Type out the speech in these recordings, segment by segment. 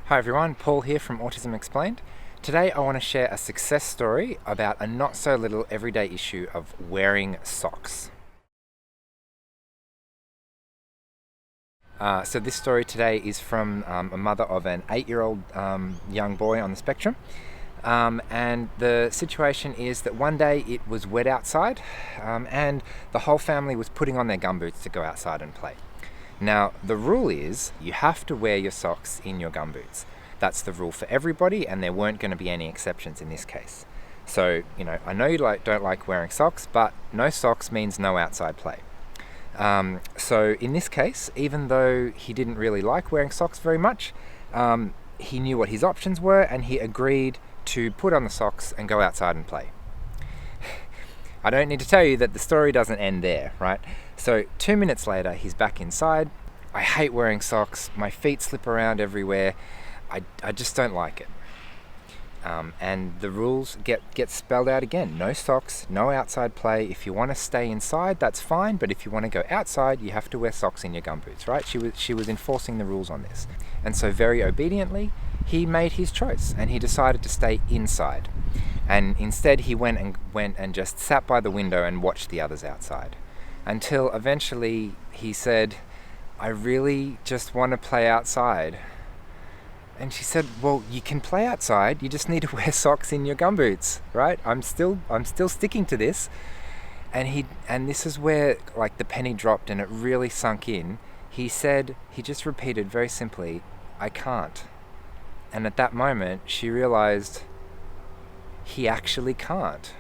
Hi everyone, Paul here from Autism Explained. Today I want to share a success story about a not so little everyday issue of wearing socks. So this story today is from a mother of an 8-year-old young boy on the spectrum. And the situation is that one day it was wet outside and the whole family was putting on their gumboots to go outside and play. Now, the rule is you have to wear your socks in your gumboots. That's the rule for everybody, and there weren't going to be any exceptions in this case. So, I know you don't like wearing socks, but no socks means no outside play. So in this case, even though he didn't really like wearing socks very much, he knew what his options were, and he agreed to put on the socks and go outside and play. I don't need to tell you that the story doesn't end there, right? So 2 minutes later, he's back inside. I hate wearing socks. My feet slip around everywhere. I just don't like it. And the rules get spelled out again. No socks, no outside play. If you want to stay inside, that's fine. But if you want to go outside, you have to wear socks in your gumboots, right? She was enforcing the rules on this. And so very obediently, he made his choice and he decided to stay inside. And instead he went and just sat by the window and watched the others outside. Until eventually he said, "I really just want to play outside." And she said, "Well, you can play outside, you just need to wear socks in your gumboots, right? I'm still sticking to this." And this is where the penny dropped and it really sunk in. He just repeated very simply, "I can't." And at that moment, she realized he actually can't.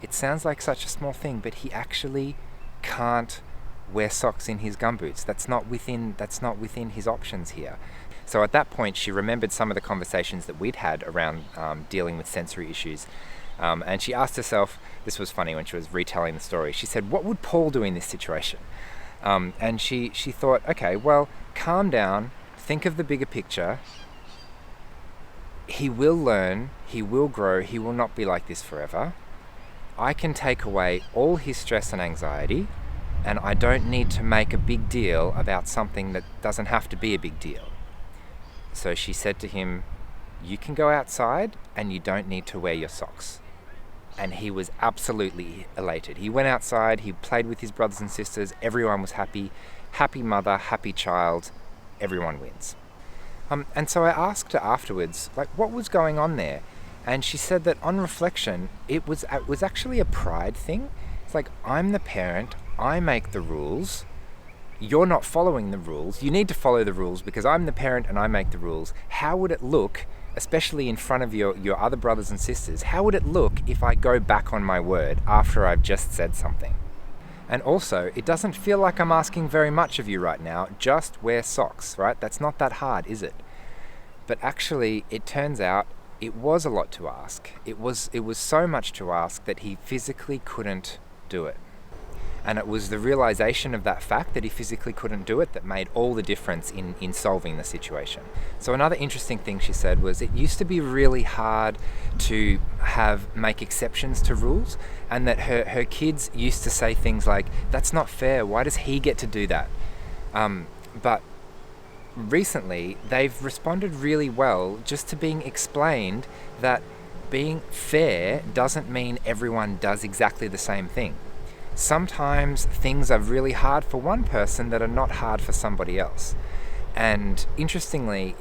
It sounds like such a small thing, but he actually can't wear socks in his gumboots. That's not within his options here. So at that point, she remembered some of the conversations that we'd had around dealing with sensory issues. And she asked herself, this was funny when she was retelling the story, she said, what would Paul do in this situation? And she thought, okay, well, calm down, think of the bigger picture. He will learn, he will grow, he will not be like this forever. I can take away all his stress and anxiety, and I don't need to make a big deal about something that doesn't have to be a big deal. So she said to him, "You can go outside and you don't need to wear your socks." And he was absolutely elated. He went outside, he played with his brothers and sisters, everyone was happy. Happy mother, happy child, everyone wins. And so I asked her afterwards, what was going on there? And she said that on reflection, it was actually a pride thing. It's like, I'm the parent, I make the rules. You're not following the rules. You need to follow the rules because I'm the parent and I make the rules. How would it look, especially in front of your other brothers and sisters, how would it look if I go back on my word after I've just said something? And also, it doesn't feel like I'm asking very much of you right now. Just wear socks, right? That's not that hard, is it? But actually, it turns out it was a lot to ask. It was so much to ask that he physically couldn't do it. And it was the realization of that fact that he physically couldn't do it that made all the difference in solving the situation. So another interesting thing she said was it used to be really hard to make exceptions to rules, and that her kids used to say things like, "That's not fair, why does he get to do that?" But recently they've responded really well just to being explained that being fair doesn't mean everyone does exactly the same thing. Sometimes things are really hard for one person that are not hard for somebody else. And interestingly,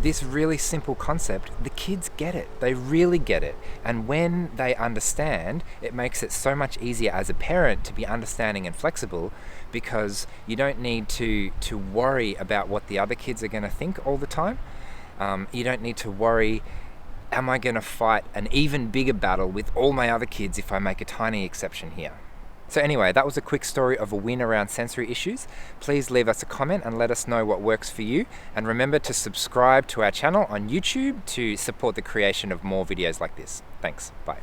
this really simple concept, the kids get it. They really get it. And when they understand, it makes it so much easier as a parent to be understanding and flexible, because you don't need to worry about what the other kids are going to think all the time. You don't need to worry, am I going to fight an even bigger battle with all my other kids if I make a tiny exception here? So anyway, that was a quick story of a win around sensory issues. Please leave us a comment and let us know what works for you. And remember to subscribe to our channel on YouTube to support the creation of more videos like this. Thanks. Bye.